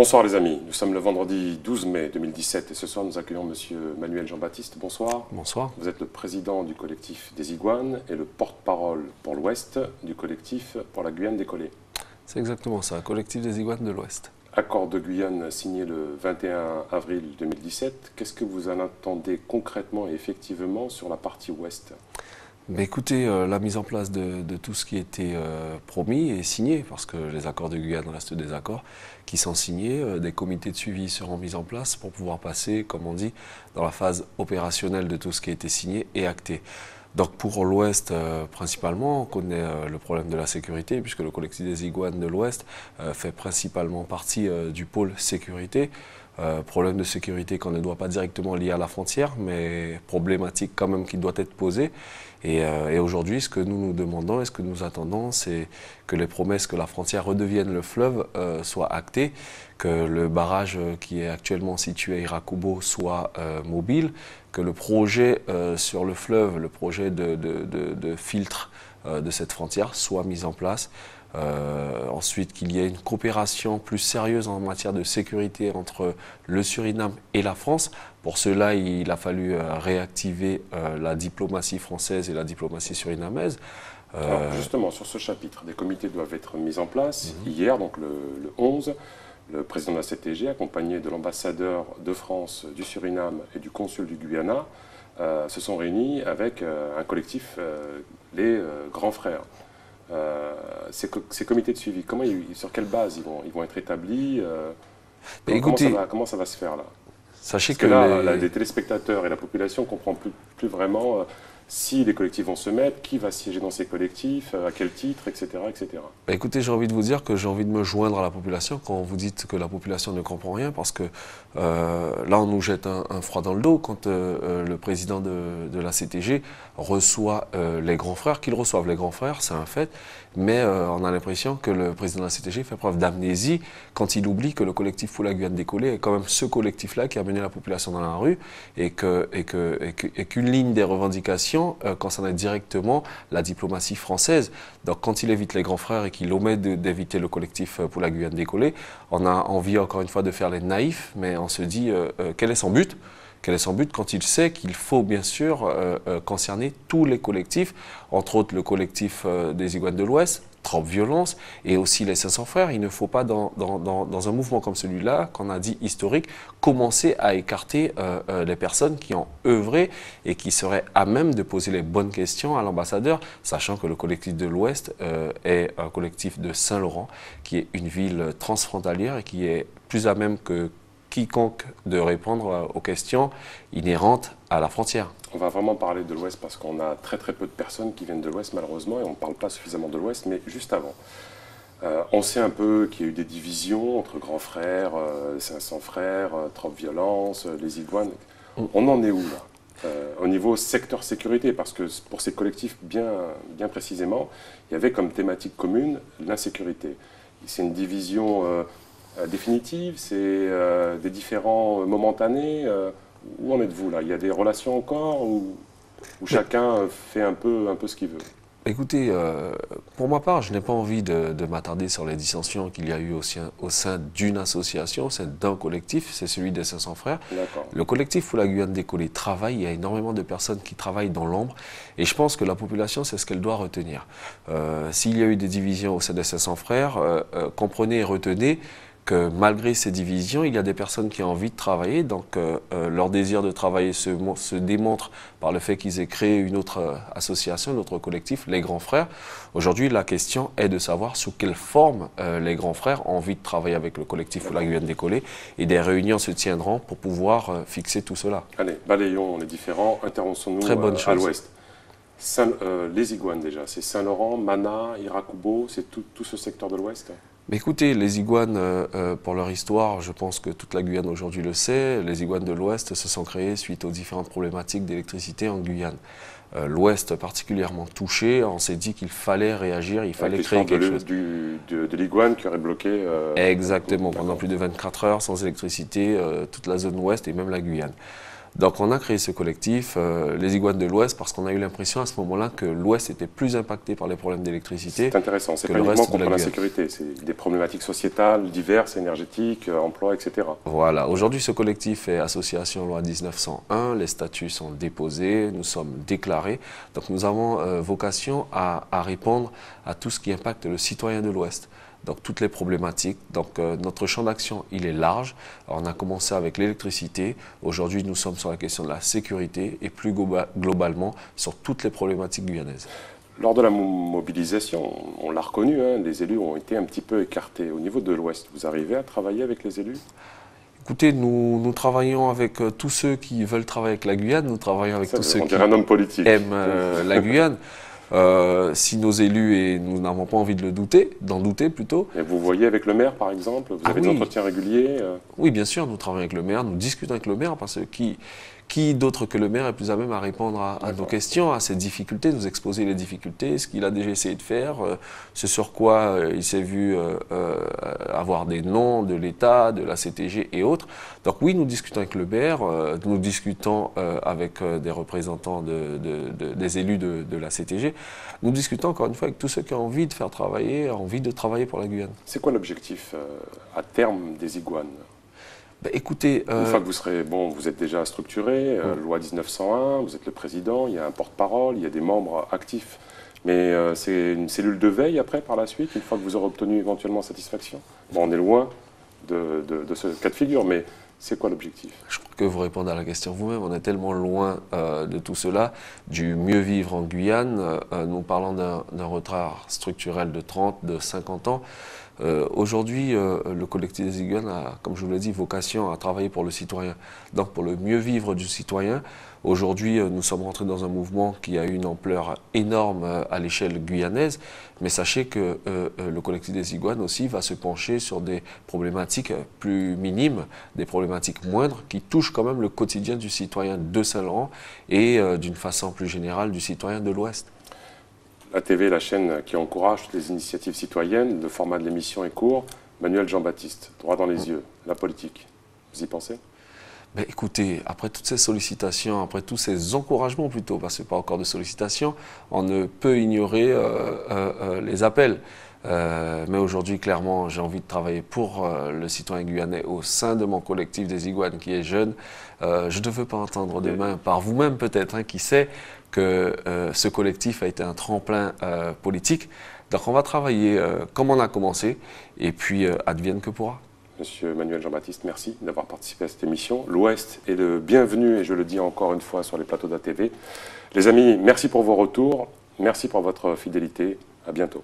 Bonsoir les amis, nous sommes le vendredi 12 mai 2017 et ce soir nous accueillons Monsieur Manuel Jean-Baptiste. Bonsoir. Bonsoir. Vous êtes le président du collectif des Iguanes et le porte-parole pour l'Ouest du collectif pour la Guyane décollée. C'est exactement ça, collectif des Iguanes de l'Ouest. Accord de Guyane signé le 21 avril 2017. Qu'est-ce que vous en attendez concrètement et effectivement sur la partie Ouest ? Mais écoutez, la mise en place de tout ce qui était promis et signé, parce que les accords de Guyane restent des accords qui sont signés, des comités de suivi seront mis en place pour pouvoir passer, comme on dit, dans la phase opérationnelle de tout ce qui a été signé et acté. Donc pour l'Ouest, principalement, on connaît le problème de la sécurité, puisque le collectif des Iguanes de l'Ouest fait principalement partie du pôle sécurité. Problème de sécurité qu'on ne doit pas directement lier à la frontière, mais problématique quand même qui doit être posée. Et aujourd'hui, ce que nous nous demandons et ce que nous attendons, c'est que les promesses que la frontière redevienne le fleuve soient actées, que le barrage qui est actuellement situé à Irakubo soit mobile, que le projet sur le fleuve, le projet de filtre de cette frontière soit mis en place. Ensuite, qu'il y ait une coopération plus sérieuse en matière de sécurité entre le Suriname et la France. Pour cela, il a fallu réactiver la diplomatie française et la diplomatie surinamaise. Alors justement, sur ce chapitre, des comités doivent être mis en place. Hier, donc le 11, le président de la CTG, accompagné de l'ambassadeur de France, du Suriname et du consul du Guyana, se sont réunis avec un collectif, les Grands Frères. Ces comités de suivi, sur quelle base ils vont être établis comment ça va se faire là? Sachez que là, les téléspectateurs et la population ne comprennent plus vraiment si les collectifs vont se mettre, qui va siéger dans ces collectifs, à quel titre, etc. etc. Écoutez, j'ai envie de vous dire que j'ai envie de me joindre à la population quand vous dites que la population ne comprend rien, parce que là, on nous jette un froid dans le dos quand le président de la CTG reçoit les Grands Frères. Qu'ils reçoivent les Grands Frères, c'est un fait, mais on a l'impression que le président de la CTG fait preuve d'amnésie quand il oublie que le collectif pour la Guyane décollée est quand même ce collectif-là qui a mené la population dans la rue et qu'une ligne des revendications concernait directement la diplomatie française. Donc quand il évite les Grands Frères et qu'il omet d'éviter le collectif pour la Guyane décollée, on a envie encore une fois de faire les naïfs, mais on se dit quel est son but ? Quel est son but quand il sait qu'il faut bien sûr concerner tous les collectifs, entre autres le collectif des Iguanes de l'Ouest, Trop Violence, et aussi les 500 Frères. Il ne faut pas, dans un mouvement comme celui-là, qu'on a dit historique, commencer à écarter les personnes qui ont œuvré et qui seraient à même de poser les bonnes questions à l'ambassadeur, sachant que le collectif de l'Ouest est un collectif de Saint-Laurent, qui est une ville transfrontalière et qui est plus à même que quiconque de répondre aux questions inhérentes à la frontière. On va vraiment parler de l'Ouest parce qu'on a très peu de personnes qui viennent de l'Ouest malheureusement et on ne parle pas suffisamment de l'Ouest, mais juste avant. On sait un peu qu'il y a eu des divisions entre Grands Frères, 500 Frères, Trop Violence, les Iguanes. On en est où là au niveau secteur sécurité, parce que pour ces collectifs bien précisément, il y avait comme thématique commune l'insécurité. C'est une division définitive, c'est des différents momentanés. Où en êtes-vous là? Il y a des relations encore où chacun fait un peu ce qu'il veut? Écoutez, pour ma part, je n'ai pas envie de m'attarder sur les dissensions qu'il y a eu au sein d'une association, au sein d'un collectif, c'est celui des 500 Frères. Le collectif pour la Guyane décollée travaille, il y a énormément de personnes qui travaillent dans l'ombre et je pense que la population, c'est ce qu'elle doit retenir. S'il y a eu des divisions au sein des 500 Frères, comprenez et retenez que malgré ces divisions, il y a des personnes qui ont envie de travailler, donc leur désir de travailler se démontre par le fait qu'ils aient créé une autre association, un autre collectif, les Grands Frères. Aujourd'hui, la question est de savoir sous quelle forme les Grands Frères ont envie de travailler avec le collectif pour la Guyane décollée, et des réunions se tiendront pour pouvoir fixer tout cela. Allez, balayons les différents, intervenons-nous à l'Ouest. Les Iguanes déjà, c'est Saint-Laurent, Mana, Irakubo, c'est tout ce secteur de l'Ouest? Mais écoutez, les Iguanes, pour leur histoire, je pense que toute la Guyane aujourd'hui le sait, les Iguanes de l'Ouest se sont créées suite aux différentes problématiques d'électricité en Guyane. L'Ouest particulièrement touché, on s'est dit qu'il fallait réagir, il fallait créer quelque chose. De l'Iguane qui aurait bloqué... Exactement, pendant plus de 24 heures sans électricité, toute la zone Ouest et même la Guyane. Donc on a créé ce collectif, les Iguanes de l'Ouest, parce qu'on a eu l'impression à ce moment-là que l'Ouest était plus impacté par les problèmes d'électricité. C'est intéressant, c'est pas uniquement contre l'insécurité, c'est des problématiques sociétales diverses, énergétiques, emploi, etc. Voilà, aujourd'hui ce collectif est association loi 1901, les statuts sont déposés, nous sommes déclarés, donc nous avons vocation à répondre à tout ce qui impacte le citoyen de l'Ouest. Donc toutes les problématiques, donc notre champ d'action il est large. Alors, on a commencé avec l'électricité, aujourd'hui nous sommes sur la question de la sécurité et plus globalement sur toutes les problématiques guyanaises. Lors de la mobilisation, on l'a reconnu, hein, les élus ont été un petit peu écartés. Au niveau de l'Ouest, vous arrivez à travailler avec les élus? Écoutez, nous travaillons avec tous ceux qui veulent travailler avec la Guyane, nous travaillons avec tous ceux qui un homme politique. aiment la Guyane. Si nos élus, et nous n'avons pas envie de d'en douter plutôt. Et vous voyez avec le maire par exemple, vous avez des entretiens réguliers? Oui, bien sûr, nous travaillons avec le maire, nous discutons avec le maire parce que qui d'autre que le maire est plus à même à répondre à nos questions, à ces difficultés, nous exposer les difficultés, ce qu'il a déjà essayé de faire, ce sur quoi il s'est vu avoir des noms de l'État, de la CTG et autres. Donc oui, nous discutons avec le maire, nous discutons avec des représentants des élus de la CTG. Nous discutons encore une fois avec tous ceux qui ont envie de faire travailler, envie de travailler pour la Guyane. C'est quoi l'objectif à terme des Iguanes? Ben, écoutez, une fois que vous serez, bon, vous êtes déjà structuré, loi 1901, vous êtes le président, il y a un porte-parole, il y a des membres actifs. Mais c'est une cellule de veille après, par la suite, une fois que vous aurez obtenu éventuellement satisfaction? Bon, on est loin de ce cas de figure, mais c'est quoi l'objectif? Je crois que vous répondez à la question vous-même. On est tellement loin de tout cela, du mieux vivre en Guyane. Nous parlons d'un retard structurel de 30, de 50 ans. Aujourd'hui, le collectif des Iguanes a, comme je vous l'ai dit, vocation à travailler pour le citoyen. Donc pour le mieux vivre du citoyen. Aujourd'hui, nous sommes rentrés dans un mouvement qui a eu une ampleur énorme à l'échelle guyanaise. Mais sachez que le collectif des Iguanes aussi va se pencher sur des problématiques plus minimes, des problématiques moindres qui touchent quand même le quotidien du citoyen de Saint-Laurent et d'une façon plus générale du citoyen de l'Ouest. La TV, la chaîne qui encourage toutes les initiatives citoyennes, le format de l'émission est court. Manuel Jean-Baptiste, droit dans les yeux, la politique, vous y pensez? Ben écoutez, après toutes ces sollicitations, après tous ces encouragements plutôt, parce que ce n'est pas encore de sollicitations, on ne peut ignorer les appels. Mais aujourd'hui, clairement, j'ai envie de travailler pour le citoyen guyanais au sein de mon collectif des Iguanes qui est jeune. Je ne veux pas entendre demain, par vous-même peut-être, hein, qui sait, que ce collectif a été un tremplin politique. Donc on va travailler comme on a commencé, et puis advienne que pourra. Monsieur Manuel Jean-Baptiste, merci d'avoir participé à cette émission. L'Ouest est le bienvenu, et je le dis encore une fois sur les plateaux d'ATV. Les amis, merci pour vos retours, merci pour votre fidélité. À bientôt.